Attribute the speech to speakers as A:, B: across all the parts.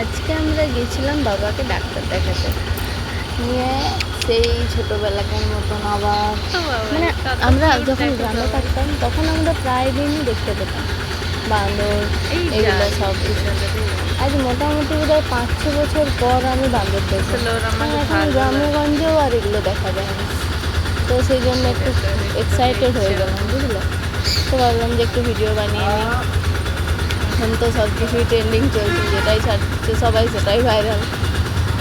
A: আজকে আমরা গেছিলাম বাবাকে ডাক্তার দেখাতে নিয়ে। সেই ছোটোবেলাকার মতন আবার মানে আমরা যখন গ্রামে থাকতাম তখন আমরা প্রায় দিনই দেখতে পেতাম বান্দর এগুলো সব কিছু। আজ মোটামুটি বোধহয় 5-6 বছর পর আমি বান্দর দেখি। এখন গ্রামেগঞ্জেও আর এগুলো দেখা যায় না, তো সেই জন্য একটু এক্সাইটেড হয়ে গেলাম, বুঝলে। তো ভাবলাম যে একটু ভিডিও বানিয়ে নিই। এখন তো সব কিছুই ট্রেন্ডিং চলছে, যেটাই ছাড়ছে সবাই সেটাই ভাইরাল।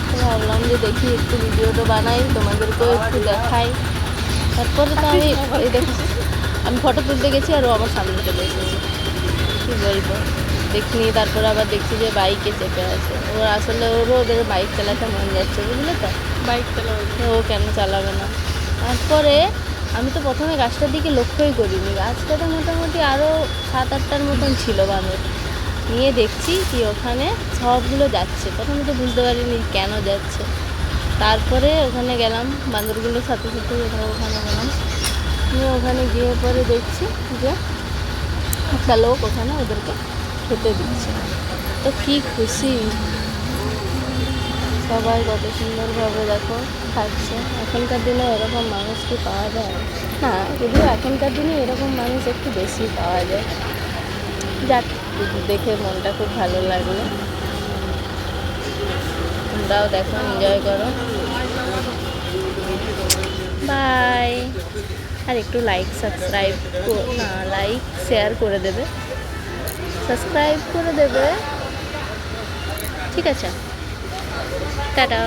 A: তো ভাবলাম যে দেখি একটু ভিডিওটা বানাই, তোমাদেরকেও একটু দেখাই। তারপরে তো আমি এই দেখো, আমি ফটো তুলতে গেছি আর ও আমার সামনে চলে এসেছে। কী বলবো, দেখিনি। তারপরে আবার দেখছি যে বাইকে চেপে আছে। ওর আসলে ওদের বাইক চালাতে মন যাচ্ছে, বুঝলে তো। বাইক চালাবে, ও কেন চালাবে না। তারপরে আমি তো প্রথমে গাছটার দিকে লক্ষ্যই করিনি। গাছটাতে মোটামুটি আরও 7-8টার মতন ছিল বাঁদর। নিয়ে দেখছি কি ওখানে সবগুলো যাচ্ছে। প্রথমে তো বুঝতে পারিনি কেন যাচ্ছে। তারপরে ওখানে গেলাম, বাঁদরগুলোর সাথে সাথে ওখানে গেলাম। নিয়ে ওখানে গিয়ে পরে দেখছি যে একটা লোক ওখানে ওদেরকে খেতে দিচ্ছে। তো কী খুশি সবাই, কত সুন্দরভাবে দেখো খাচ্ছে। এখনকার দিনে এরকম মানুষ কি পাওয়া যায় না, যদিও এখনকার দিনে এরকম মানুষ একটু বেশি পাওয়া যায়। যাক, দেখে মনটা খুব ভালো লাগলো। তোমরাও দেখো, এনজয় করো। বাই। আর একটু লাইক শেয়ার করে দেবে, সাবস্ক্রাইব করে দেবে, ঠিক আছে। টাটা।